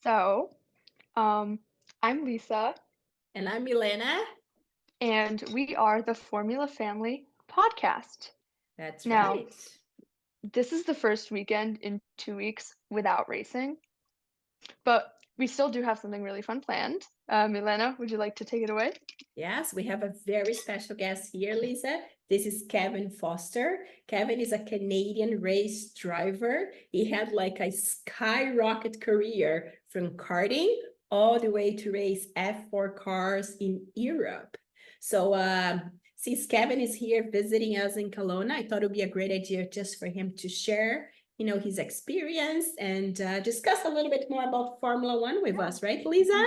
So, um, I'm Lisa, And I'm Milena. and we are the Formula Family podcast. That's Now, right. this is the first weekend in 2 weeks without racing, but we still do have something really fun planned. Milena, would you like to take it away? Yes, we have a very special guest here, Lisa. This is Kevin Foster. Kevin is a Canadian race driver. He had like a skyrocket career from karting all the way to race F4 cars in Europe. So, since Kevin is here visiting us in Kelowna, I thought it would be a great idea just for him to share, his experience and discuss a little bit more about Formula One with us, right, Lisa?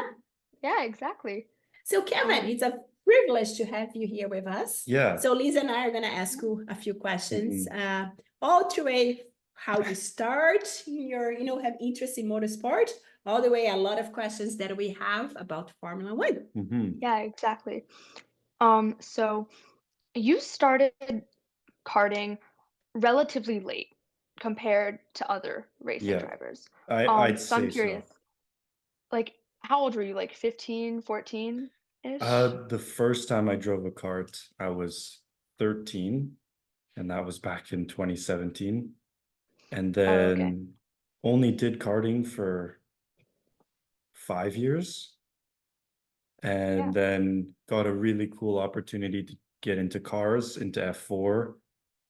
Yeah, exactly. So, Kevin, Um, it's a privilege to have you here with us. Yeah. So, Lisa and I are going to ask you a few questions, Mhm. all the way how you start your, have interest in motorsport, all the way a lot of questions that we have about Formula One. yeah, exactly. So you started karting relatively late compared to other racing Yeah, drivers. I'd So I'm say curious, so. like, how old were you? Like 15, 14-ish? The first time I drove a kart, I was 13, and that was back in 2017. And Oh, okay. then only did karting for 5 years, Yeah. and then got a really cool opportunity to get into cars, into F4.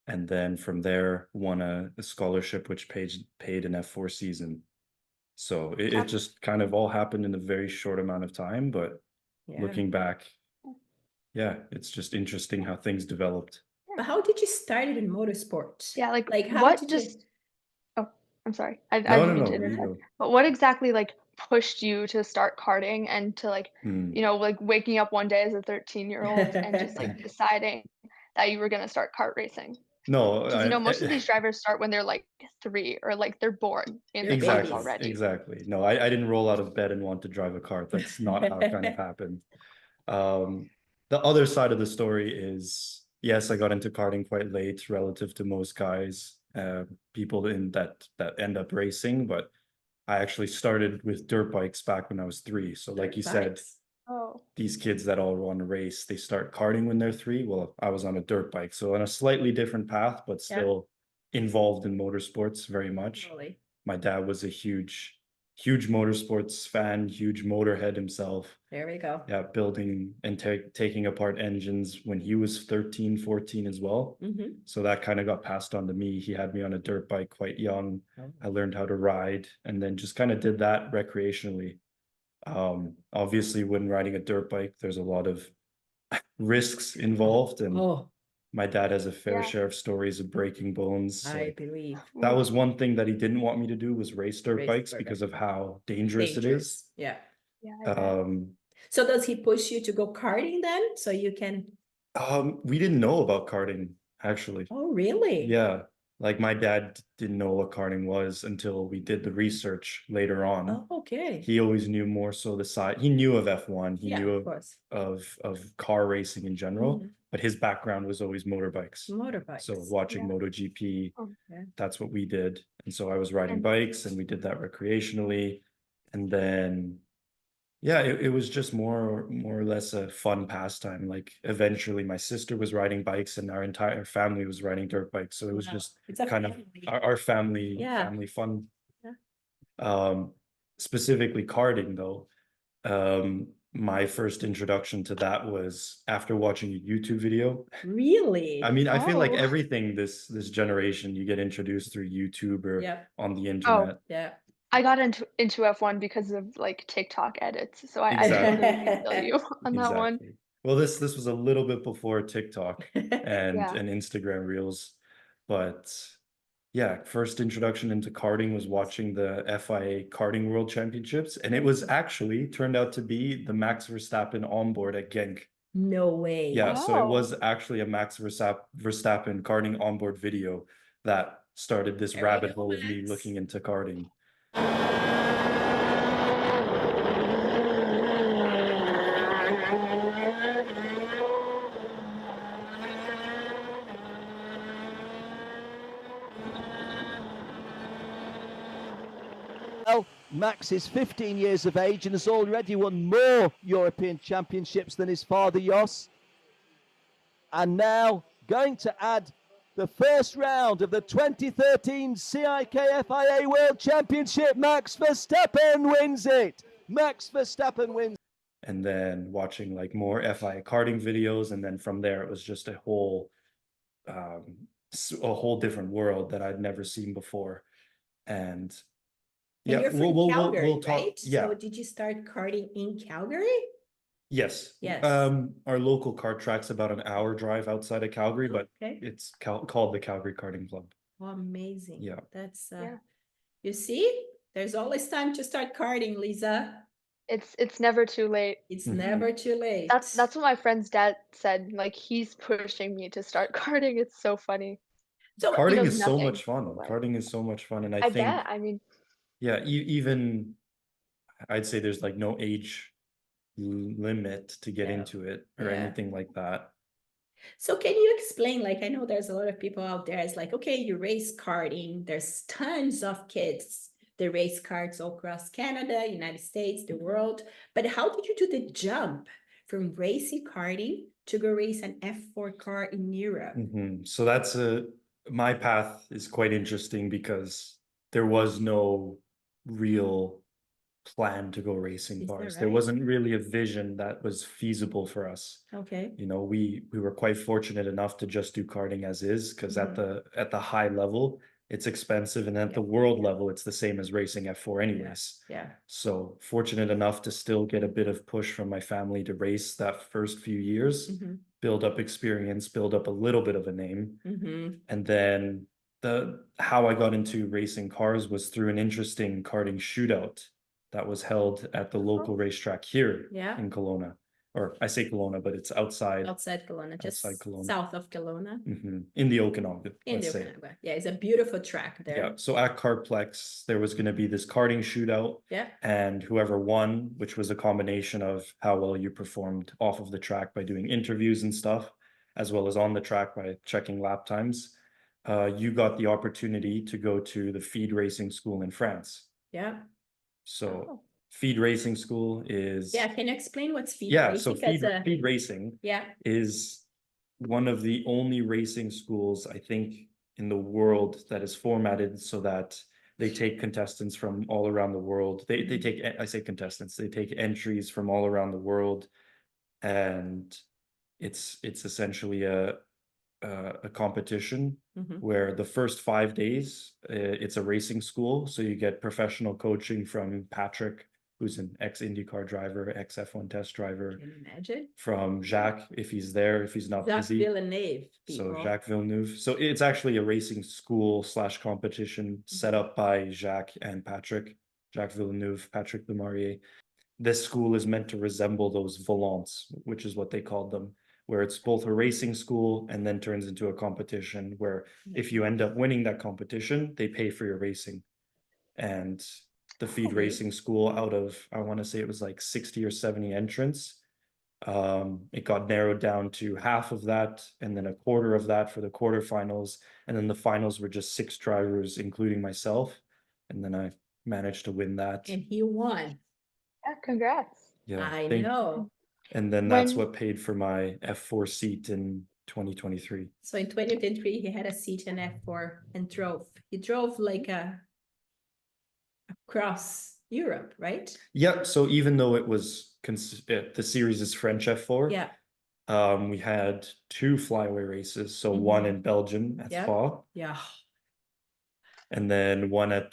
And then from there, won a scholarship which paid an F4 season. So it That's just kind of all happened in a very short amount of time, but Yeah. looking back, yeah, it's just interesting how things developed. But how did you start it in motorsport? yeah, like Like, how what did you? just oh, I'm sorry. I No, didn't no, mean to no, you interrupt. go. But what exactly like pushed you to start karting and to like, Hmm. like waking up one day as a 13-year-old and just like deciding that you were gonna start kart racing? No, Because most of these drivers start when they're like 3 or like they're born in They're the karts babies. already. exactly. No, I didn't roll out of bed and want to drive a cart. That's not how it kind of happened. Um, the other side of the story is, yes, I got into karting quite late relative to most guys, people in that end up racing, but I actually started with dirt bikes back when I was 3. So like you Dirt said, bikes. Oh, these kids that all want to race, they start karting when they're 3. Well, I was on a dirt bike, so on a slightly different path, but Yeah. still involved in motorsports very much. Totally. My dad was a huge motorsports fan, huge motorhead himself. There we go. Yeah, building and taking apart engines when he was 13, 14 as well. Mm-hmm. So that kind of got passed on to me. He had me on a dirt bike quite young. I learned how to ride and then just kind of did that recreationally. Obviously, when riding a dirt bike, there's a lot of risks involved, and Oh, my dad has a fair yeah. share of stories of breaking bones. So I believe. that Ooh, was one thing that he didn't want me to do, was race dirt Race bikes dirt because bike. of how dangerous it is. Dangerous. Yeah. yeah, I bet. Um, So does he push you to go karting then? So you can. we didn't know about karting, actually. Oh, really? Yeah, like my dad didn't know what karting was until we did the research later on. Oh, okay. He always knew more so the side. He knew of F1. He Yeah, knew of course. of car racing in general, Mhm. but his background was always motorbikes. Motorbikes. So watching Yeah. MotoGP, Oh, Yeah. that's what we did. And so I was riding and bikes and we did that recreationally. And then yeah, it was just more or less a fun pastime. Like eventually my sister was riding bikes and our entire family was riding dirt bikes. So it was Wow. just It's a kind of family. our family Yeah. family fun. Yeah. Specifically karting though. My first introduction to that was after watching a YouTube video. Really? I mean, I feel like oh, everything this generation you get introduced through YouTube or Yeah. on the oh, internet. Yeah. I got into F1 because of like TikTok edits, so I Exactly. totally feel you on that one. Exactly. Well, this was a little bit before TikTok and Yeah. Instagram Reels, but yeah, first introduction into karting was watching the FIA Karting World Championships, and it was actually turned out to be the Max Verstappen onboard at Genk. No way. Yeah, so it Oh, was actually a Verstappen karting onboard video that started this There we rabbit go, hole of me Max. looking into karting. Max is 15 years of age and has already won more European Championships than his father Jos. And now going to add the first round of the 2013 CIK FIA World Championship. Max Verstappen wins it. Max Verstappen wins. And then watching like more FIA karting videos, and then from there it was just a whole different world that I'd never seen before. And And yeah, you're from Calgary, we'll talk. right? Yeah. So did you start karting in Calgary? Yes. Yes. Our local kart track's about an hour drive outside of Calgary, but Okay. it's called the Calgary Karting Club. Oh, amazing. Yeah. That's Yeah. You see, there's always time to start karting, Lisa. It's never too late. It's Mhm. never too late. That's what my friend's dad said. Like, he's pushing me to start karting. It's so funny. So He Karting knows is so nothing. much fun. Like, Karting is so much fun, and I I think bet. I mean, yeah, even I'd say there's like no age limit to get No. into it or Yeah. anything like that. So can you explain, like, I know there's a lot of people out there, it's like, okay, you race karting, there's tons of kids that race karts all across Canada, United States, the world, but how did you do the jump from racing karting to go race an F4 car in Europe? So that's my path is quite interesting because there was no real plan to go racing Is that cars. There right? wasn't really a vision that was feasible for us. Okay. You know, we were quite fortunate enough to just do karting as is, because at the high level it's expensive, and at the world level it's the same as racing F4 anyways. Yeah. So fortunate enough to still get a bit of push from my family to race that first few years, build up experience, build up a little bit of a name. And then how I got into racing cars was through an interesting karting shootout that was held at the local racetrack here in Kelowna. Or I say Kelowna, but it's outside Kelowna, just outside Kelowna. south of Kelowna. In the Okanagan, In the let's say. Okanagan. Yeah, it's a beautiful track there. Yeah, so at Kartplex, there was going to be this karting shootout. Yeah. And whoever won, which was a combination of how well you performed off of the track by doing interviews and stuff, as well as on the track by checking lap times, you got the opportunity to go to the feed racing school in France. Yeah. So feed racing school is can you explain what's feed yeah, racing? so feed racing Yeah. is one of the only racing schools, I think, in the world that is formatted so that they take contestants from all around the world. They take, I say contestants, they take entries from all around the world, and it's essentially a competition where the first 5 days it's a racing school, so you get professional coaching from Patrick, who's an ex-IndyCar driver, ex-F1 test driver. Can you imagine? From Jacques, if he's there, if he's not Jacques busy. Villeneuve, So people. Jacques Villeneuve. So it's actually a racing school / competition set up by Jacques and Patrick. Jacques Villeneuve, Patrick Lemarié. This school is meant to resemble those volants, which is what they called them, where it's both a racing school and then turns into a competition where if you end up winning that competition, they pay for your racing. And the feed racing school, out of, I want to say it was like 60 or 70 entrants, it got narrowed down to half of that and then a quarter of that for the quarterfinals, and then the finals were just 6 drivers including myself, and then I managed to win that. And he won. yeah, congrats. Yeah, I know. and then that's what paid for my F4 seat in 2023. So in 2023, he had a seat in F4 and drove. He drove like across Europe, right? Yeah, so even though it was the series is French F4, Yeah. we had 2 flyaway races. So one in Belgium at Spa, Yeah. and then one at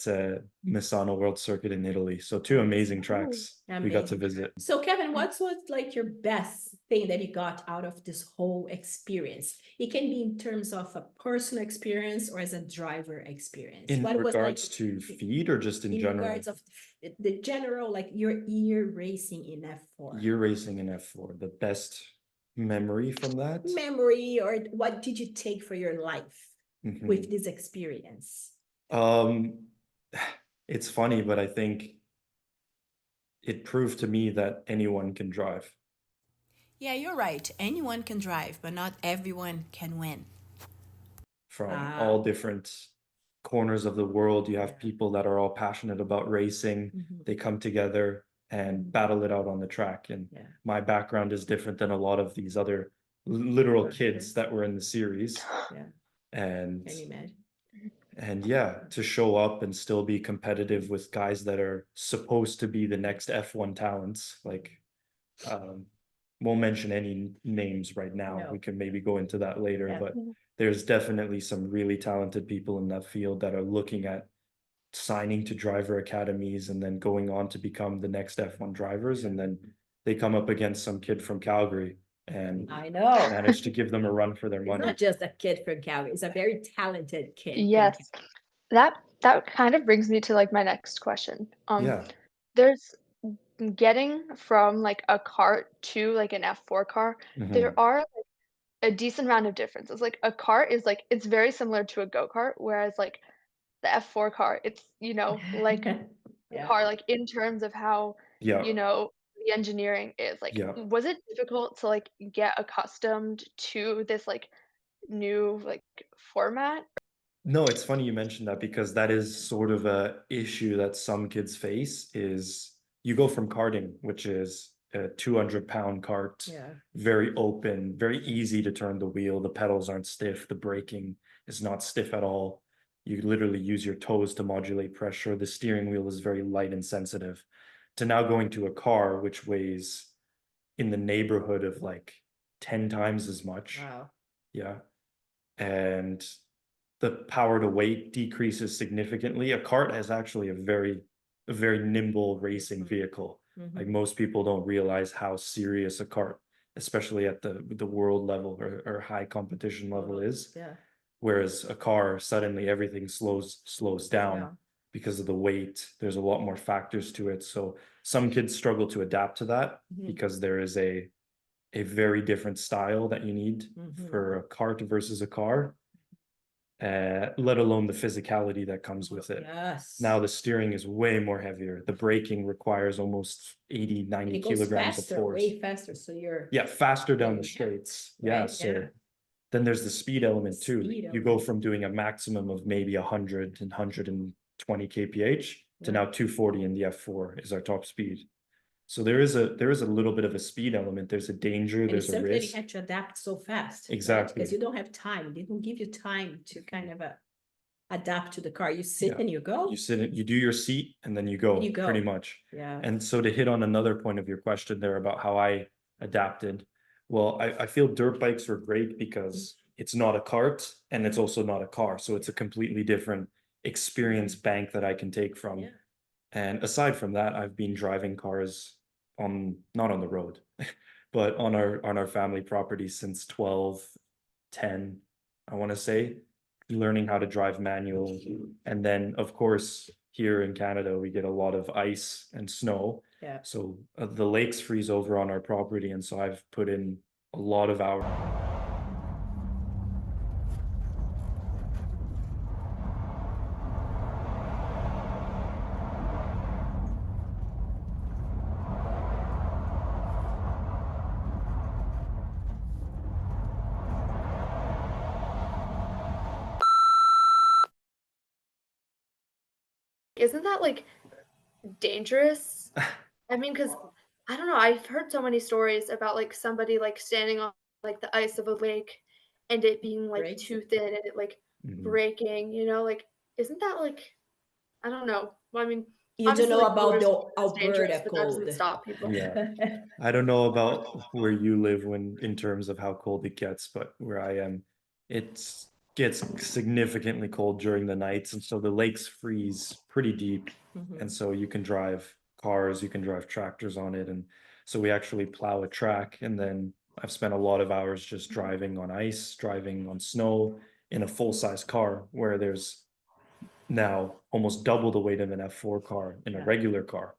Misano World Circuit in Italy. So 2 amazing tracks we got to visit. So Kevin, what's like your best thing that you got out of this whole experience? It can be in terms of a personal experience or as a driver experience. In What was regards like, to feed or just in general? regards of the general, like your year racing in F4. Year racing in F4, the best memory from that? Memory, or what did you take for your life with this experience? It's funny, but I think it proved to me that anyone can drive. Yeah, you're right. Anyone can drive, but not everyone can win. From all different corners of the world. You have people that are all passionate about racing. Mhm. They come together and battle it out on the track. And Yeah. my background is different than a lot of these other literal For kids sure. that were in the series. Yeah. And Can you imagine? yeah, to show up and still be competitive with guys that are supposed to be the next F1 talents, like won't mention any names right now. No. We can maybe go into that later, Yeah. but there's definitely some really talented people in that field that are looking at signing to driver academies and then going on to become the next F1 drivers. And then they come up against some kid from Calgary and I know. manage to give them a run for their It's money. not just a kid from Calgary. It's a very talented kid. from Yes. That kind of brings me to, like, my next question. Yeah. There's getting from, like, a kart to, like, an F4 car, Mhm. there are, like, a decent amount of differences. Like, a kart is, like it's very similar to a go-kart, whereas, like, the F4 car, it's, like a Yeah. car, like, in terms of how, Yeah. the engineering is. Like, Yeah. was it difficult to, like, get accustomed to this, like, new, like, format? No, it's funny you mentioned that because that is sort of a issue that some kids face is you go from karting, which is a 200-pound cart, Yeah. very open, very easy to turn the wheel. The pedals aren't stiff. The braking is not stiff at all. You literally use your toes to modulate pressure. The steering wheel is very light and sensitive. To now going to a car, which weighs in the neighborhood of like 10 times as much. Wow. Yeah. And the power to weight decreases significantly. A kart is actually a very nimble racing vehicle. Like Mhm. most people don't realize how serious a kart, especially at the world level or high competition level is. Yeah. Whereas a car, suddenly everything slows down Yeah. because of the weight. There's a lot more factors to it. So some kids struggle to adapt to that Mhm. because there is a very different style that you need Mhm. for a kart versus a car, let alone the physicality that comes with it. Yes. Now the steering is way more heavier. The braking requires almost 80, And 90 it goes kilograms faster, of force. way faster. So you're Yeah, faster down the Yeah. straights. Yeah, Right, so yeah. then there's the speed element too. Speed You go element. from doing a maximum of maybe 100 and 120 kph to Yeah. now 240 in the F4 is our top speed. So there is a little bit of a speed element. There's a danger, And there's it's a something that you risk. had to adapt so fast. right? Exactly. Because you don't have time. They don't give you time to kind of adapt to the car. You sit Yeah. and you go. You sit in, you do your seat and then you go, And you go. pretty much. Yeah. And so to hit on another point of your question there about how I adapted, well, I feel dirt bikes were great because it's not a cart and it's also not a car. So it's a completely different experience bank that I can take from. Yeah. And aside from that, I've been driving cars not on the road, but on our family property since 12, 10, I want to say, learning how to drive manual. And then, of course, here in Canada, we get a lot of ice and snow. Yeah. So the lakes freeze over on our property. And so I've put in a lot of hours. Isn't that, like, dangerous? I mean, because I don't know, I've heard so many stories about, like, somebody, like, standing on, like, the ice of a lake and it being, like, Breaks too it. thin and it, like, Mhm. breaking, like, isn't that, like I don't know. Well, I mean, You don't obviously, know like, about the motorsports is dangerous, Alberta but that cold. doesn't stop people. Yeah. I don't know about where you live in terms of how cold it gets, but where I am, it gets significantly cold during the nights, and so the lakes freeze pretty deep, Mhm. and so you can drive cars, you can drive tractors on it, and so we actually plow a track, and then I've spent a lot of hours just driving on ice, driving on snow in a full-size car where there's now almost double the weight of an F4 car in a Yeah. regular car.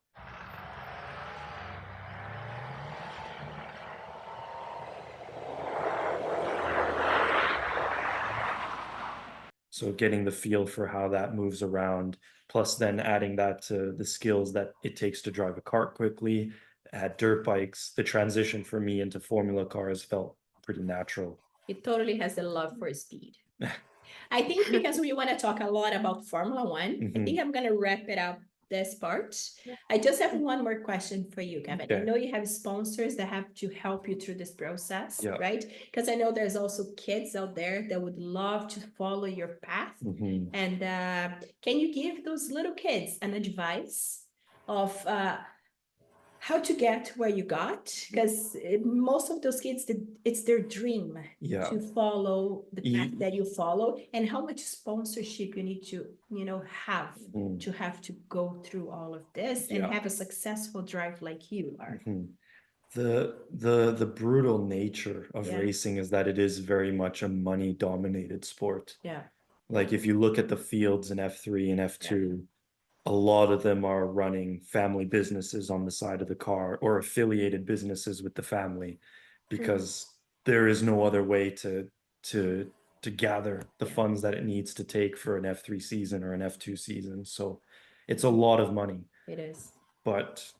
So getting the feel for how that moves around, plus then adding that to the skills that it takes to drive a cart quickly, add dirt bikes, the transition for me into Formula cars felt pretty natural. He totally has a love for speed. I think because we want to talk a lot about Formula One, I Mhm. think I'm going to wrap it up this part. Yeah. I just have one more question for you, Kevin. I Okay. know you have sponsors that have to help you through this process, Yeah. right? Because I know there's also kids out there that would love to follow your path. Mhm. And can you give those little kids an advice of how to get where you got? Because most of those kids, it's their dream Yeah. to follow the path Ye- that you follow, and how much sponsorship you need to, have Mhm. to go through all of this and Yeah. have a successful drive like you are. Mhm. The brutal nature of Yeah. racing is that it is very much a money dominated sport. Yeah. Like if you look at the fields in F3 and F2, a lot of them are running family businesses on the side of the car or affiliated businesses with the family, because there is no other way to gather the Yeah. funds that it needs to take for an F3 season or an F2 season. So it's a lot of money. It is. But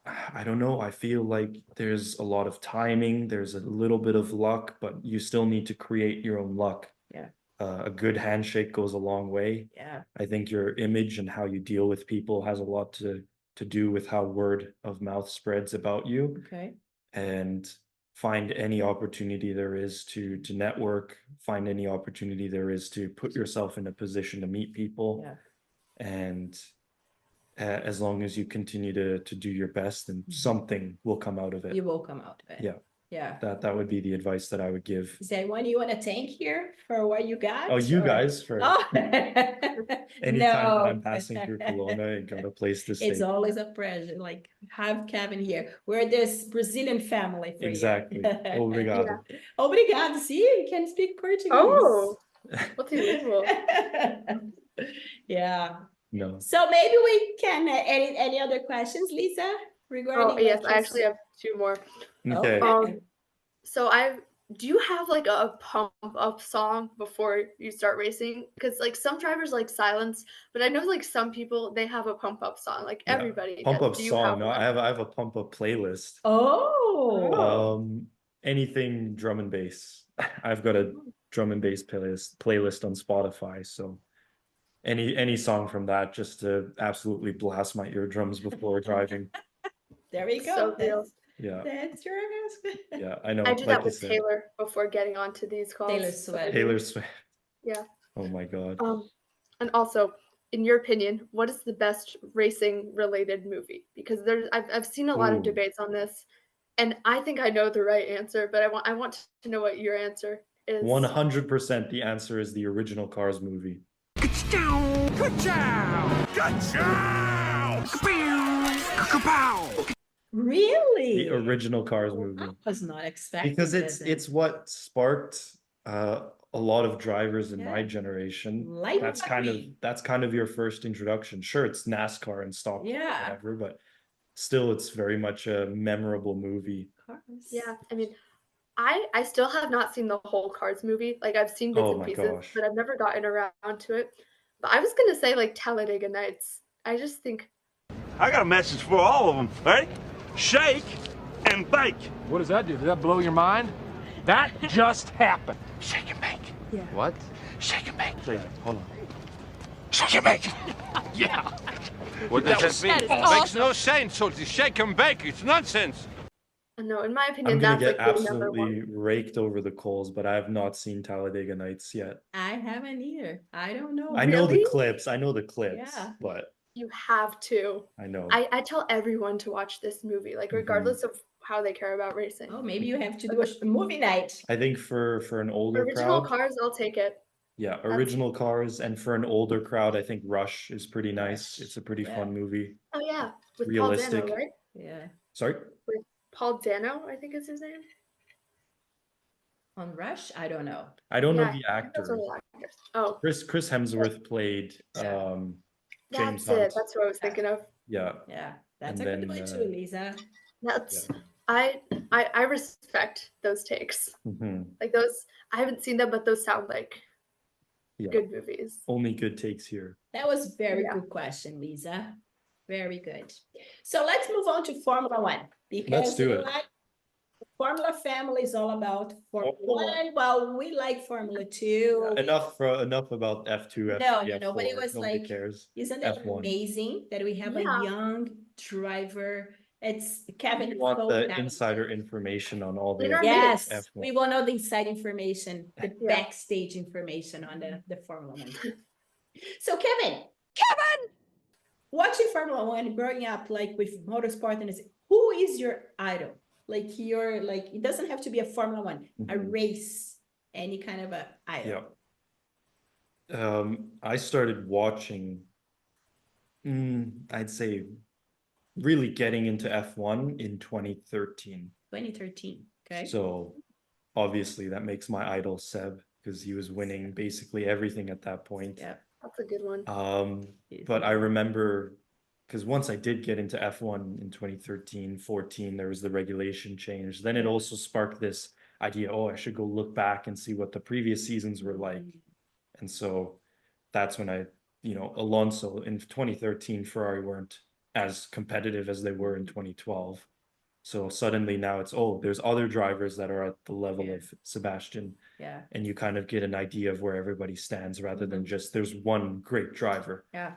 I don't know. I feel like there's a lot of timing, there's a little bit of luck, but you still need to create your own luck. Yeah. A good handshake goes a long way. Yeah. I think your image and how you deal with people has a lot to do with how word of mouth spreads about you, Okay. and find any opportunity there is to network, find any opportunity there is to put yourself in a position to meet people. Yeah. And as long as you continue to do your best, then something will come out of it. You will come out of it. Yeah. Yeah. That would be the advice that I would give. Is there anyone you want to thank here for what you got? Oh, you or- guys, for Oh. anytime that I'm No. passing through Kelowna and got a place to stay. It's always a pleasure, like have Kevin here. We're this Brazilian family for Exactly. you. Obrigado. Obrigado. See, you can speak Portuguese. Oh, multilingual. Yeah. No. So maybe we can, any other questions, Lisa, regarding? Oh, yes, like, I actually have two more. Okay. So do you have like a pump up song before you start racing? Because like some drivers like silence, but I know like some people they have a pump up song. Like Yeah. everybody Pump does. up Do you song. have No, one? I have a pump up playlist. Oh. Anything drum and bass. I've got a drum and bass playlist on Spotify. So any song from that, just to absolutely blast my eardrums before driving. There we go. So real. Yeah. That's your answer. Yeah, I know. I do like that you with said. Taylor before getting onto these calls. Taylor So Swift. Taylor Swift. Yeah. Oh my God. And also, in your opinion, what is the best racing related movie? Because I've seen a lot of Ooh. debates on this, and I think I know the right answer, but I want to know what your answer is. 100% the answer is the original Cars movie. Really? The original Cars movie. I was not expecting Because this. it's what sparked a lot of drivers in my Yeah. generation. Like That's kind of your first introduction. Sure, it's NASCAR and stock, Yeah. whatever, but still, it's very much a memorable movie. Cars. Yeah, I mean, I still have not seen the whole Cars movie. Like I've seen bits Oh and my pieces, gosh. but I've never gotten around to it. But I was gonna say like Talladega Nights. I just think I got a message for all of them. Ready? Shake and bake. What does that do? Does that blow your mind? That just happened. Shake and bake. Yeah. What? Shake and bake. Say, hold on. Shake and bake. Yeah. What does that mean? That is Makes no sense. So it's shake and bake. It's nonsense. no, in my I'm opinion, gonna that's get like the number one. absolutely raked over the coals, but I have not seen Talladega Nights yet. I haven't either. I don't know. I know the Really? clips. I know the clips, Yeah. but You have to. I know. I tell everyone to watch this movie, like regardless of how they care about racing. Oh, maybe you have to do a movie night. I think for an older Original crowd, Cars, I'll take it. yeah, original Cars, and for an older crowd, I think Rush is pretty nice. Rush, It's a pretty yeah. fun movie. Oh yeah, with Realistic. Paul Dano, right? Yeah. Sorry? Paul Dano, I think is his name. On Rush? I don't know. I don't know Yeah, the I think those are actor. the actors. Oh, Chris Hemsworth played Yeah. James that's it. Hunt. That's what I was thinking of. Yeah. Yeah. That's And a good then, one too, Lisa. That's I respect those takes. Mhm. Like those, I haven't seen them, but those sound like Yeah. good movies. Only good takes here. That was very Yeah. good question, Lisa. Very good. So let's move on to Formula One. Because Let's do you know it. what? Formula family is all about Formula Formula- 1. Well, we like Formula 2. Enough about F2, No, F3, but it F4. was Nobody like, cares. isn't it F1. amazing that we have a Yeah. young driver? It's Kevin You is want so the talented. insider information on all the In our Yes, F1. we want all the inside information, the Yeah. backstage information on the Formula 1. So Kevin, watching Formula 1, growing up like with motorsport, and who is your idol? Like it doesn't have to be a Formula 1, a Mhm. race, any kind of a idol. Yeah. I started watching, I'd say really getting into F1 in 2013. 2013. Okay. So obviously that makes my idol Seb, because he was winning basically everything at that point. Yeah. That's a good one. But I remember, because once I did get into F1 in 2013, 14, there was the regulation change. Then it also sparked this idea, oh, I should go look back and see what the previous seasons were like. And so that's when Alonso in 2013, Ferrari weren't as competitive as they were in 2012. So suddenly now it's, oh, there's other drivers that are at the level of Sebastian. Yeah. And you kind of get an idea of where everybody stands rather than just there's one great driver. Yeah.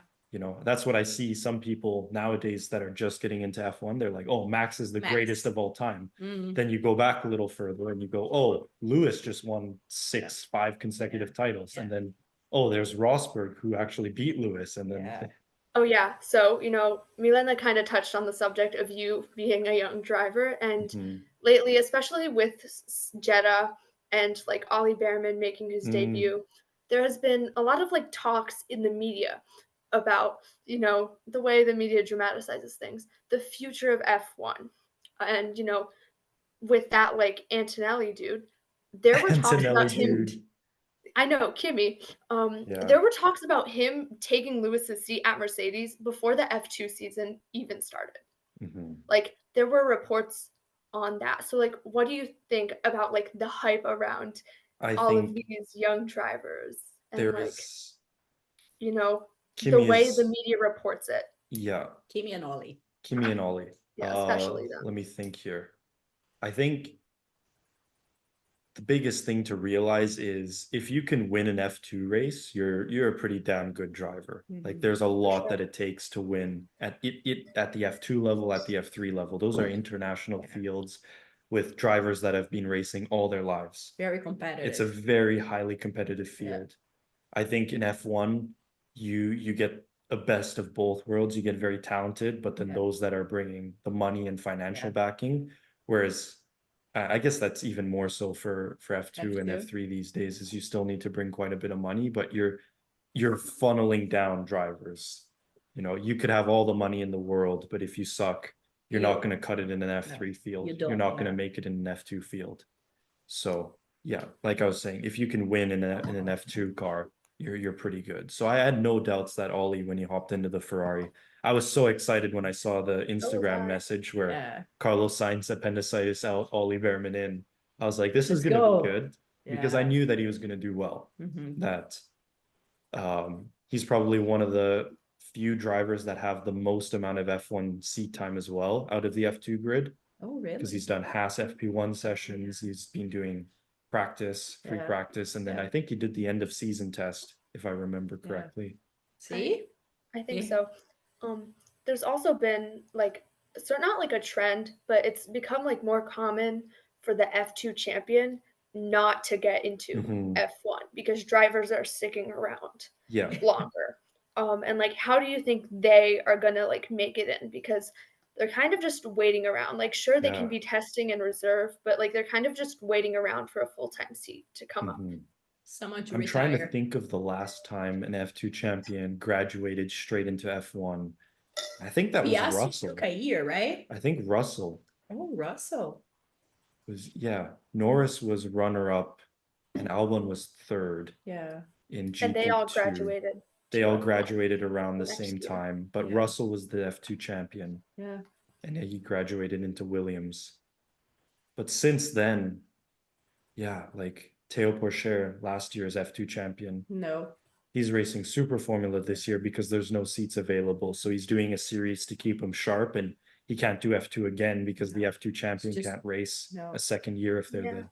That's what I see some people nowadays that are just getting into F1. They're like, oh, Max is the greatest of all time. Then you go back a little further and you go, oh, Lewis just won 5 consecutive titles. And then, oh, there's Rosberg who actually beat Lewis. And then, Oh yeah, so Milena kind of touched on the subject of you being a young driver, and lately, especially with Jeddah and like Ollie Behrman making his debut, there has been a lot of like talks in the media about the way the media dramatizes things, the future of F1, and with that like Antonelli dude, there were talks about Antonelli him. dude. I know, Kimmy. Yeah. There were talks about him taking Lewis's seat at Mercedes before the F2 season even started. Like, there were reports on that. So, like, what do you think about like the hype around I all of think these young drivers and like, there's the Kimi way the is, media reports it? yeah, Kimi and Ollie. Kimi and Ollie. Yeah, especially them. Let me think here. I think the biggest thing to realize is if you can win an F2 race, you're a pretty damn good driver. Like there's a lot that it takes to win at the F2 level, at the F3 level. Those are international fields with drivers that have been racing all their lives. Very competitive. It's a very highly competitive field. I think in F1, you get a best of both worlds. You get very talented, but then those that are bringing the money and financial backing, whereas I guess that's even more so for F2 and F3 these days, is you still need to bring quite a bit of money, but you're funneling down drivers. You could have all the money in the world, but if you suck, you're not going to cut it in an F3 field. You're not going to make it in an F2 field. So yeah, like I was saying, if you can win in an F2 car, you're pretty good. So I had no doubts that Ollie, when he hopped into the Ferrari, I was so excited when I saw the Instagram message where Carlos Sainz appendicitis out, Ollie Behrman in. I was like, this is going to be good, because I knew that he was going to do well. That he's probably one of the few drivers that have the most amount of F1 seat time as well out of the F2 grid. Oh, really? Because he's done Haas FP1 sessions. He's been doing free practice. And then I think he did the end of season test, if I remember correctly. See? I think so. There's also been like, so not like a trend, but it's become like more common for the F2 champion not to get into F1 because drivers are sticking around longer. And like, how do you think they are gonna like make it in? Because they're kind of just waiting around. Like, sure, they can be testing in reserve, but like they're kind of just waiting around for a full-time seat to come up. Someone to I'm retire. trying to think of the last time an F2 champion graduated straight into F1. I think that was Russell. Took a year, right? I think Russell. Oh, Russell. Norris was runner-up and Albon was third. Yeah. In GP2. And they all graduated. They all graduated around the same time, but Russell was the F2 champion. Yeah. And he graduated into Williams. But since then, like Théo Pourchaire, last year's F2 champion. No. He's racing Super Formula this year because there's no seats available. So he's doing a series to keep him sharp. And he can't do F2 again because the F2 It's champion just- can't race no. a second year if they're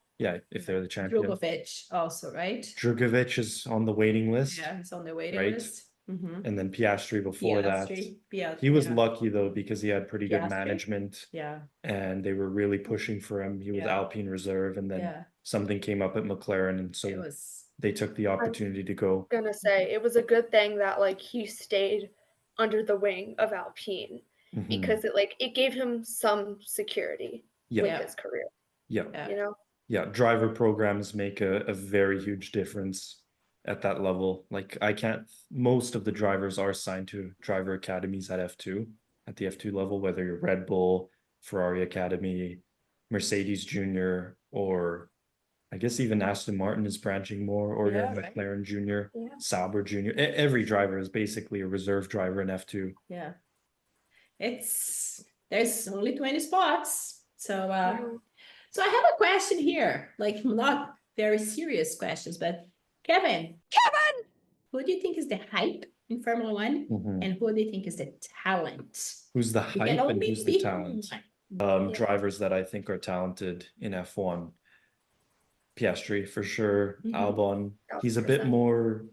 if they're the champion. Drogovic also, right? Drugovich is on the waiting list. Yeah, he's on the waiting Right. list. Mhm. And then Piastri before that. He was yeah. lucky though because he had pretty good Piastri? management Yeah, and they were really pushing for him. He was Yeah. Alpine reserve, and then yeah. something came up at McLaren, and It so was, they took the opportunity to go. Gonna say it was a good thing that like he stayed under the wing of Alpine Mhm. because it gave him some security Yeah. with Yeah. his career, Yeah. yeah. you know? Yeah, driver programs make a very huge difference at that level. Like most of the drivers are signed to driver academies at F2, at the F2 level, whether you're Red Bull, Ferrari Academy, Mercedes Junior, or I guess even Aston Martin is branching more, or Yeah, right. McLaren Junior, Yeah. Sauber Junior. Every driver is basically a reserve driver in F2. Yeah. There's only 20 spots. So so I have a question here, like not very serious questions, but Kevin, who do you think is the hype in Formula One? Mhm. And who do you think is the talent? Who's the You can hype and only who's the pick talent? one. Yeah. Drivers that I think are talented in F1. Piastri for sure. Mhm. Albon, he's a bit 1000%. more.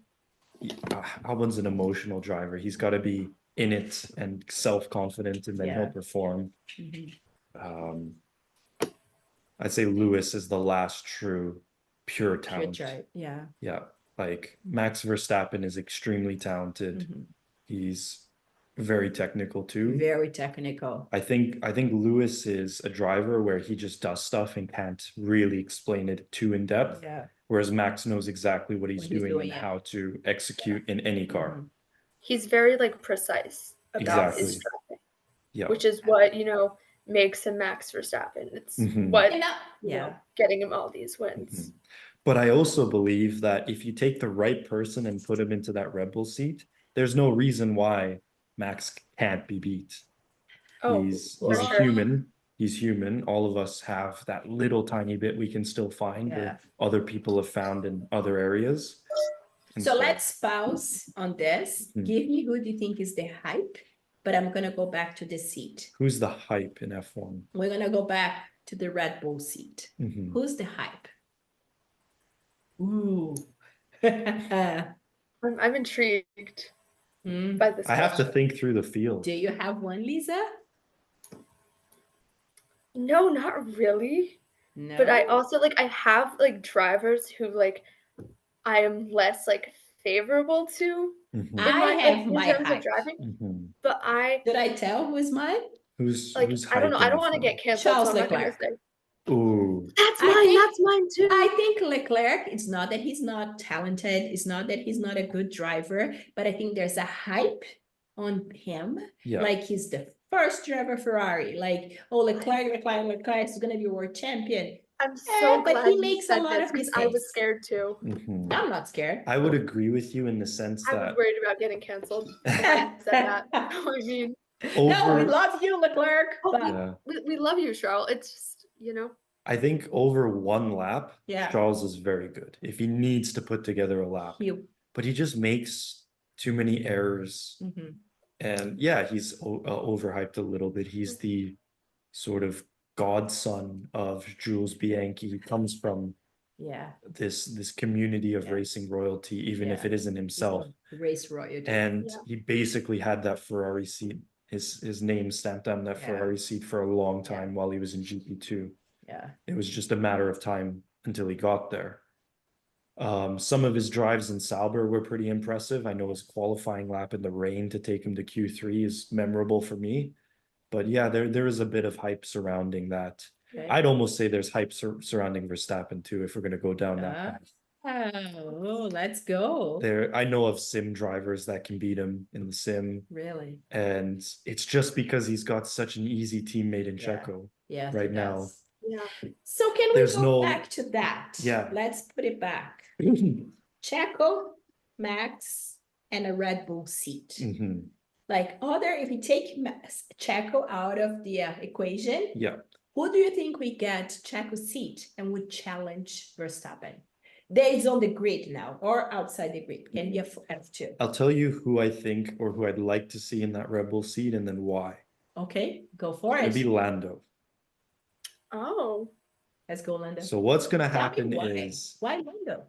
Albon's an emotional driver. He's got to be in it and self-confident, and then he'll Yeah. perform. Mhm. I'd say Lewis is the last true pure Good talent. drive. Yeah. Yeah, like Max Verstappen is extremely talented. Mhm. He's very technical too. Very technical. I think Lewis is a driver where he just does stuff and can't really explain it too in depth. Yeah. Whereas Max knows exactly what he's doing and yeah. how to execute in any car. Mhm. He's very like precise about his Exactly. driving, Yeah. which is what, makes him Max Verstappen. It's Mhm. what, And you know, getting him all these wins. Mhm. But I also believe that if you take the right person and put him into that Red Bull seat, there's no reason why Max can't be beat. Oh, He's for a sure. human. He's human. All of us have that little tiny bit we can still find Yeah. that other people have found in other areas. And So let's pause on this. Mhm. Give me who do you think is the hype, but I'm gonna go back to the seat. Who's the hype in F1? We're gonna go back to the Red Bull seat. Mhm. Who's the hype? Ooh. I'm intrigued Mm. by this I have to question. think through the field. Do you have one, Lisa? No, not really. No. But I also I have drivers who I am less favorable to Mhm. I have in my terms of hype. driving. Mhm. But Did I tell who is mine? Who's I don't know. hype I in don't want to F1? get canceled, Charles so I'm not gonna Leclerc. say Ooh. that's I mine. think- That's mine too. I think Leclerc, it's not that he's not talented, it's not that he's not a good driver, but I think there's a hype on him. Yeah. Like he's the first driver Ferrari. Like, oh, Leclerc is gonna be world champion. I'm so but glad he you makes a said lot this of 'cause I was mistakes. scared too. Mhm. I'm not scared. I would agree with you in the sense I was that worried about getting canceled. I said that. I mean, No, we over, love you, Leclerc. oh, But yeah, we love you, Charles. It's just I think over one lap, Yeah. Charles is very good if he needs to put together a lap, you. but he just makes too many errors. Mhm. And yeah, he's overhyped a little bit. He's the sort of godson of Jules Bianchi. He comes from Yeah. this community of Yeah. racing royalty, even if Yeah. it isn't himself. Race royalty. And Yeah. he basically had that Ferrari seat, his name stamped on that Yeah. Ferrari seat for a long Yeah. time while he was in GP2. Yeah. It was just a matter of time until he got there. Some of his drives in Sauber were pretty impressive. I know his qualifying lap in the rain to take him to Q3 is memorable for me. But yeah, there is a bit of hype surrounding that. Okay. I'd almost say there's hype surrounding Verstappen too, if we're going to go down that Yeah. path. Oh, let's go. I know of sim drivers that can beat him in the sim, Really? and it's just because he's got such an easy teammate in Yeah. Checo. Yes, Right it now. does. yeah. So can we There's go no- back to that? Yeah. Let's put it back. Checo, Max, and a Red Bull seat. Mhm. Like if you take Checo out of the equation, Yeah. who do you think we get Checo's seat and would challenge Verstappen? There is on the grid now or outside the grid. Can be a F2. I'll tell you who I think or who I'd like to see in that Red Bull seat and then why. Okay, go for It'll it. be Lando. Oh, Let's go, Lando. So what's gonna Tell me happen why. is Why Lando?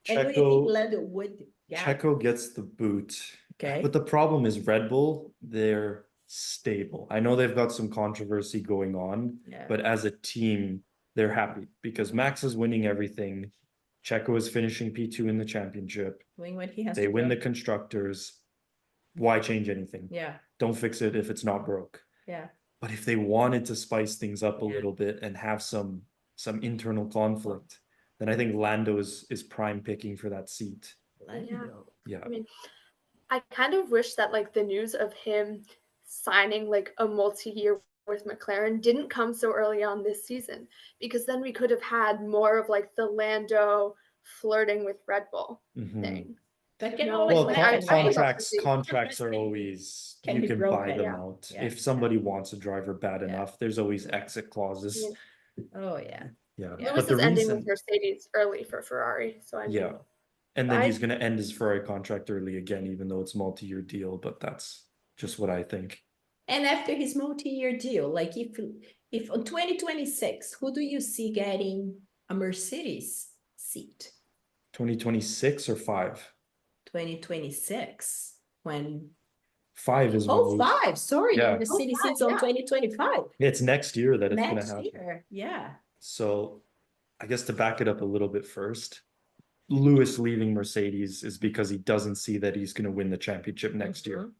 And who do you think Checo Lando would get? Checo gets the boot. Okay. But the problem is Red Bull, they're stable. I know they've got some controversy going on, Yeah. but as a team, they're happy because Max is winning everything. Checo is finishing P2 in the championship. Doing what he has They to win do. the constructors. Why change anything? Yeah, Don't fix it if it's not broke. yeah. But if they wanted to spice things up a Yeah. little bit and have some internal conflict, then I think Lando is prime picking for that seat. Lando. Yeah. I mean, I kind of wish that like the news of him signing like a multi-year with McLaren didn't come so early on this season, because then we could have had more of like the Lando flirting with Red Bull Mhm. thing. That can No, always Well, like, happen, I would right? love to see- contracts are Contracts always, can you be can buy broken. them Yeah. out. Yeah. If somebody wants a driver bad Yeah. enough, there's always exit clauses. Yeah. Oh, yeah. Yeah. Yeah. Lewis But the is ending reason, with Mercedes early for Ferrari, so I mean, yeah. And then I- he's gonna end his Ferrari contract early again, even though it's multi-year deal, but that's just what I think. And after his multi-year deal, like if on 2026, who do you see getting a Mercedes seat? 2026 or 5? 2026, when 5 is when we, 5, sorry, Yeah. Mercedes seats on 2025. it's next year that it's gonna Next happen. year, yeah. So I guess to back it up a little bit first, Lewis leaving Mercedes is because he doesn't see that he's gonna win the championship next year. Mhm.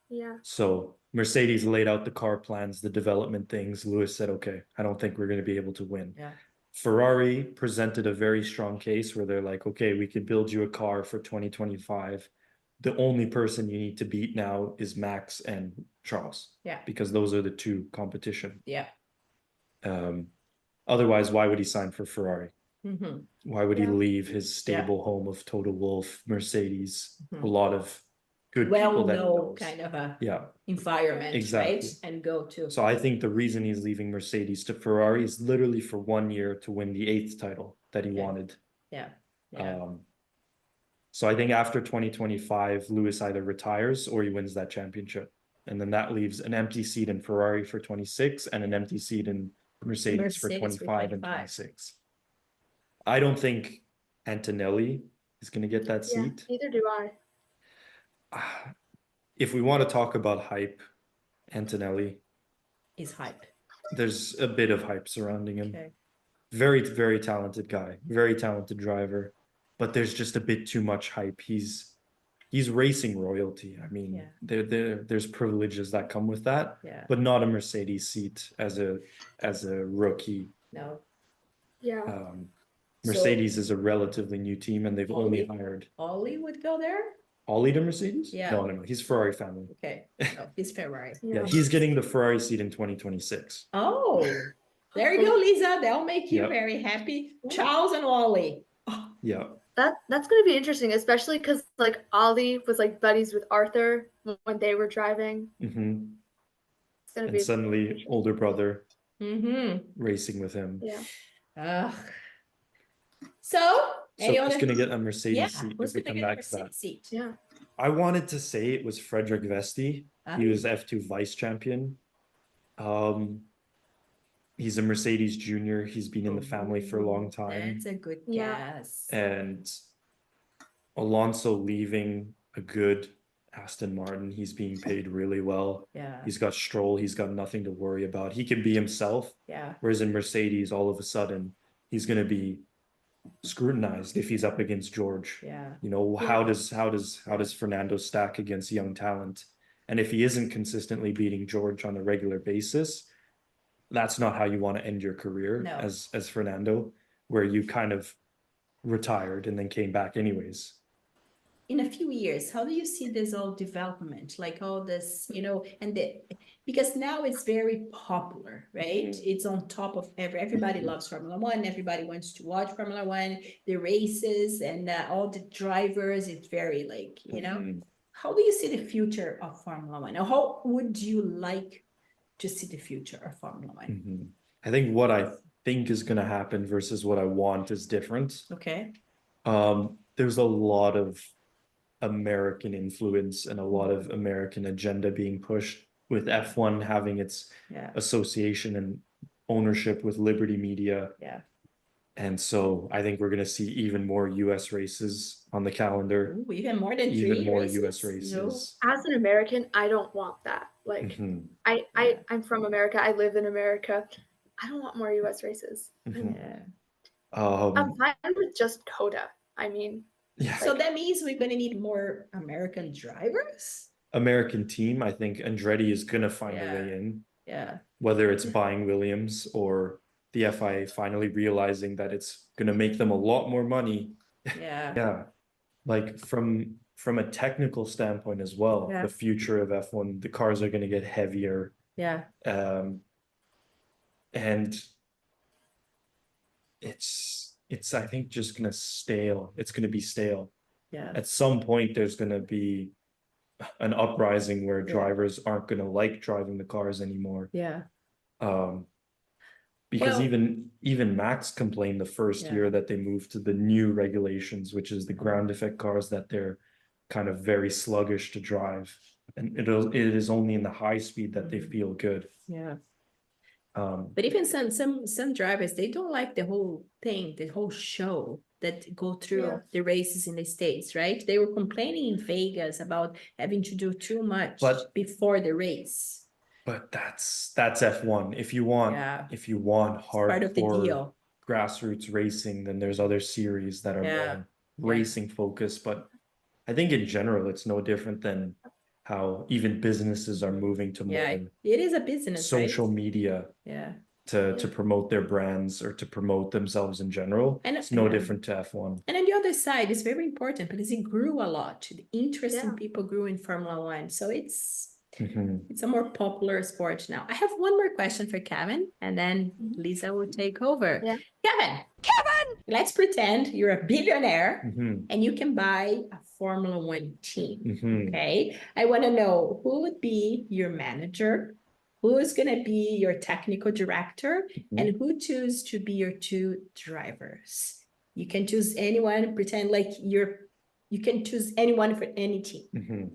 yeah. So Mercedes laid out the car plans, the development things. Lewis said, okay, I don't think we're going to be able to win. Yeah. Ferrari presented a very strong case where they're like, okay, we could build you a car for 2025. The only person you need to beat now is Max and Charles. Yeah. Because those are the two competition. Yeah. Otherwise, why would he sign for Ferrari? Mm-hmm. Why would he Yeah. leave his stable home of Toto Wolff, Mercedes, Mhm. a lot of good people that he Well-known knows? kind of a Yeah. environment, Exactly. right? And go to. So I think the reason he's leaving Mercedes to Ferrari is literally for 1 year to win the 8th title that he Yeah. wanted. Yeah. Yeah. So I think after 2025, Lewis either retires or he wins that championship. And then that leaves an empty seat in Ferrari for 26 and an empty seat in Mercedes for Mercedes for 25 and 25. 26. I don't think Antonelli is going to get that Yeah, seat. neither do I. If we want to talk about hype, Antonelli, Is hype. there's a bit of hype surrounding him. Okay. Very, very talented guy, very talented driver, but there's just a bit too much hype. He's racing royalty. I mean, Yeah. there's privileges that come with that, Yeah. but not a Mercedes seat as a rookie. No. Yeah. Mercedes is a relatively new team, and they've only hired Ollie would go there? Ollie to Mercedes. Yeah. No, he's Ferrari family. Okay. No, he's Ferrari. Yeah, he's getting the Ferrari seat in 2026. Oh, there you go, Lisa. That'll make you Yep. very happy. Charles and Ollie. Oh, Yeah. That's gonna be interesting, especially because like Ollie was like buddies with Arthur when they were driving. Hmm. It's gonna And be suddenly, older brother mm-hmm. racing with him. yeah. So, So any who's other? gonna get a Mercedes Yeah, seat who's if we gonna come get a back to that? Mercedes seat? Yeah. I wanted to say it was Frederick Vesti. He was F2 vice champion. He's a Mercedes junior. He's been in the family for a long time. That's a good Yeah. guess. And Alonso leaving a good Aston Martin. He's being paid really well. Yeah. He's got Stroll. He's got nothing to worry about. He can be himself. Yeah. Whereas in Mercedes, all of a sudden, he's going to be scrutinized if he's up against George. Yeah. You know, Yeah. how does Fernando stack against young talent? And if he isn't consistently beating George on a regular basis, that's not how you want to end your career No. as Fernando, where you kind of retired and then came back anyways. In a few years, how do you see this all development? Like all this, because now it's very popular, right? It's on top of everybody loves Formula One. Everybody wants to watch Formula One, the races and all the drivers. It's very how do you see the future of Formula One? Or how would you like to see the future of Formula One? I think what I think is going to happen versus what I want is different. Okay. There's a lot of American influence and a lot of American agenda being pushed with F1 having its Yeah. association and ownership with Liberty Media. Yeah. And so I think we're going to see even more US races on the calendar, Ooh, even more than even three more races? US No. races. As an American, I don't want that. Like, Mhm, I'm from America. I live in America. I don't want more US races. mhm. Yeah. I'm fine with just Coda. I mean, Yeah. So that means we're going to need more American drivers? American team, I think Andretti is going to find a Yeah. way in, Yeah. whether it's buying Williams or the FIA finally realizing that it's going to make them a lot more money. Yeah. Yeah. Like from a technical standpoint as well, Yeah. the future of F1, the cars are going to get heavier. Yeah. And it's I think just gonna stale. It's gonna be stale. Yeah. At some point, there's gonna be an uprising where drivers aren't gonna like driving the cars anymore. Yeah. Because Well- even Max complained the first Yeah. year that they moved to the new regulations, which is the ground effect cars, that they're kind of very sluggish to drive, and it is only in the high speed that they feel good. Yeah. Um, But even some drivers, they don't like the whole thing, the whole show that go through Yeah. the races in the States, right? They were complaining in Vegas about having to do too much But- before the race. But that's F1. If you want Yeah. Part of the hardcore deal. grassroots racing, then there's other series that are Yeah. more racing focused. But I think in general, it's no different than how even businesses are moving to Yeah, more it is a business, social right? media Yeah. to promote their brands or to promote themselves in general. And- It's no yeah. different to F1. And on the other side, it's very important because it grew a lot. The interest in Yeah. people grew in Formula One. So it's Mhm. a more popular sport now. I have one more question for Kevin, and then Lisa will take over. Yeah. Kevin, let's pretend you're a billionaire Mhm. and you can buy a Formula One team. Mhm. Okay. I want to know who would be your manager, who is going to be your technical director, and who choose to be your two drivers. You can choose anyone, pretend like you can choose anyone for any team. Mhm.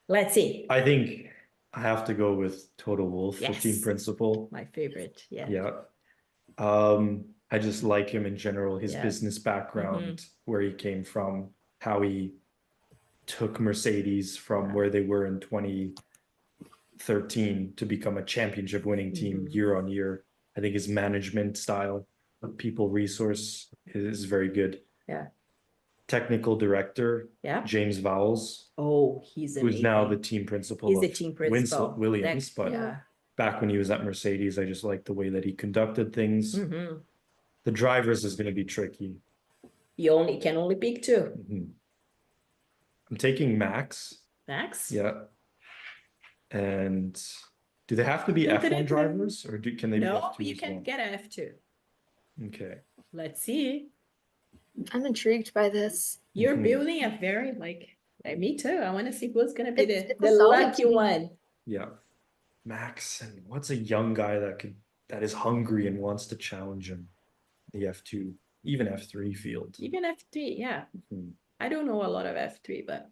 Let's see. I think I have to go with Toto Wolff for Yes. team principal. My favorite. Yeah. Yeah. I just like him in general, his Yeah. business background, where he came from, how he took Mercedes from where they were in 2013 to become a championship winning team year on year. I think his management style of people resource is very good. Yeah. Technical director, Yeah. James Vowles, Oh, he's who's now the amazing. team principal He's the of team principal. Williams, but yeah. back when he was at Mercedes, I just liked the way that he conducted things. Mhm. The drivers is going to be tricky. You can only pick two. Mhm. I'm taking Max. Max? Yeah. And do they have to be F1 drivers, or can they be No, F2 you as can well? get an F2. Okay. Let's see. I'm intrigued by this. You're Mhm. building a very like me too. I want to see who's gonna be It's a the solid lucky team. one. Yeah. Max, and what's a young guy that is hungry and wants to challenge him? The F2, even F3 field. Even F3, yeah. Mhm. I don't know a lot of F3, but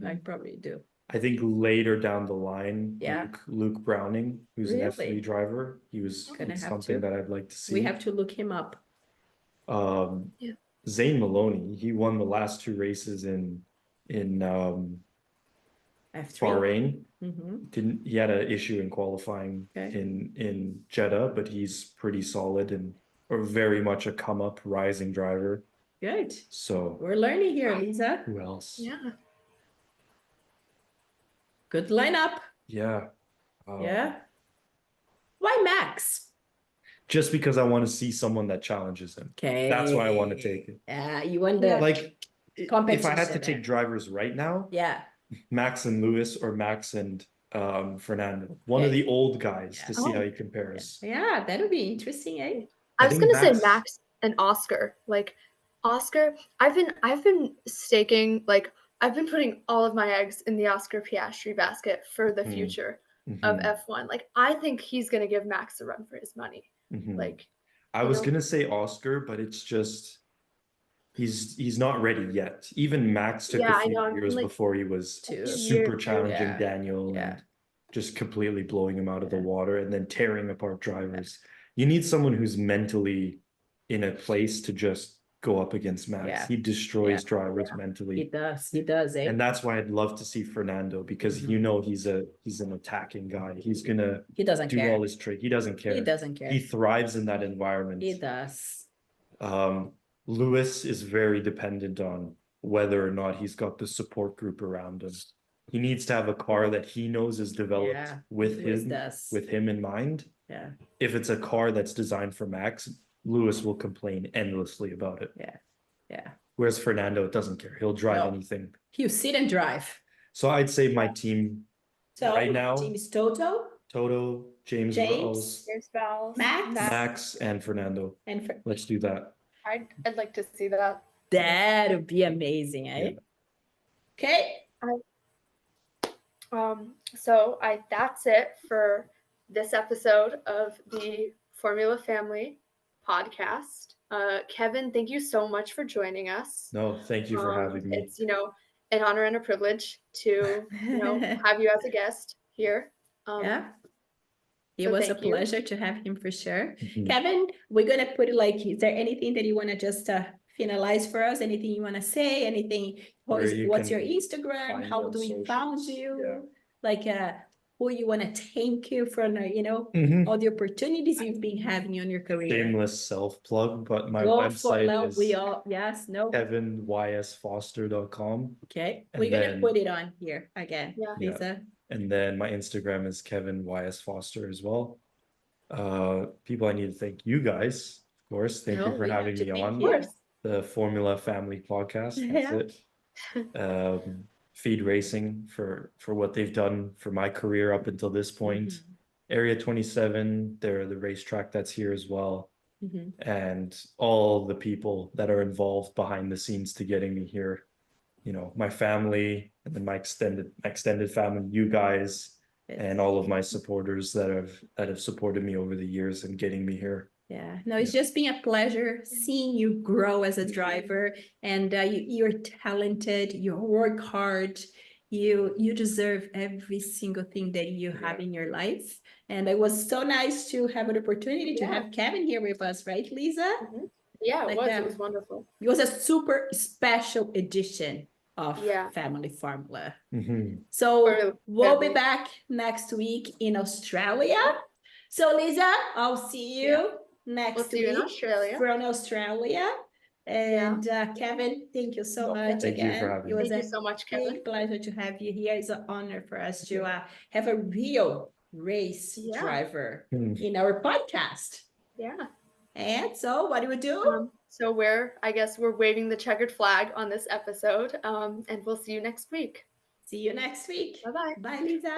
I probably do. I think later down the line, Yeah. Luke Browning, who's an F3 Really? driver, it's Gonna have something to. that I'd like to see. We have to look him up. Yeah. Zane Maloney, he won the last two races in F3. Bahrain. Mhm. He had an issue in qualifying Okay. in Jeddah, but he's pretty solid and or very much a come up rising driver. Good. So We're learning here, Lisa. who else? Yeah. Good lineup. Yeah. Yeah. Why Max? Just because I want to see someone that challenges him. Okay. That's why I want to take it. Yeah, you want the Like if I had to competition take there. drivers right now, Yeah. Max and Lewis or Max and Fernando, one of Okay. the old guys to see Oh. how he compares. Yeah, that would be interesting, eh? I I was think gonna say Max- Max and Oscar. Like Oscar, I've been staking, like I've been putting all of my eggs in the Oscar Piastri basket for the future of Mhm. F1. Like I think he's gonna give Max a run for his money. Mhm. Like I you was know? gonna say Oscar, but it's just he's not ready yet. Even Max took Yeah, a I few know. I'm years like before he was Two super years, challenging yeah, Daniel yeah. just completely blowing him out of the water and then tearing apart drivers. You need someone who's mentally in a place to just go up against Max. Yeah. He destroys Yeah. drivers He mentally. does, eh? And that's why I'd love to see Fernando, because Mhm. you know he's an attacking guy. He's gonna He doesn't do care. all his trick. He doesn't care. He doesn't care. He thrives in that environment. He does. Lewis is very dependent on whether or not he's got the support group around him. He needs to have a car that he knows is developed Yeah, with Lewis does. him in mind. Yeah. If it's a car that's designed for Max, Lewis will complain endlessly about it. Yeah. Yeah. Whereas Fernando doesn't care. He'll drive No. anything. He'll sit and drive. So I'd say my team So right now, team is Toto, Toto, James Rolls, Here's Val. Max, and Fernando. and Let's do that. I'd like to see that. that would be amazing, eh? Yeah. Okay. So that's it for this episode of the Formula Family podcast. Kevin, thank you so much for joining us. No, thank you for having me. It's an honor and a privilege to have you as a guest here. Yeah. It so was a thank you. pleasure to have him for sure. Mhm. Kevin, we're gonna put it like, is there anything that you want to just finalize for us? Anything you want to say? Anything? Where you What's can your Instagram? find How on do we socials. found you? Yeah. Like who you want to thank you for Mhm. all the opportunities you've been having on your career. Shameless self-plug, but my Go for website now. is We all no. kevinysfoster.com. Okay, and we're gonna then- put it on here again. Yeah. Yeah. Lisa. And then my Instagram is Kevin YS Foster as well. People, I need to thank you guys, of course. Thank No, you for we have having to me thank on you. the Formula Family podcast. That's it. Feed Racing for what they've done for my career up until this point. Mhm. Area 27, they're the racetrack that's here as well. Mhm. And all the people that are involved behind the scenes to getting me here. My family, and then my extended family, you guys, and all of my supporters that have supported me over the years and getting me here. Yeah, no, it's just been a pleasure seeing you grow as a driver, and you're talented, you work hard, you deserve every single thing that you have in your life. And it was so nice to have an opportunity to have Kevin here with us, right, Lisa? Mhm. Yeah, Like it was wonderful. It was a super special edition of Yeah. Family Formula. Mhm. So Or- we'll be back next week in Australia. So Lisa, I'll see you next We'll see you in week Australia. from Australia. And Kevin, thank you so much Thank you again. for having It me. was Thank you a so much, Kevin. big pleasure to have you here. It's an honor for us to have a real race Yeah. driver Mm. in our podcast. Yeah. And so what do we do? So I guess we're waving the checkered flag on this episode. And we'll see you next week. See you next week. Bye-bye. Bye, Lisa.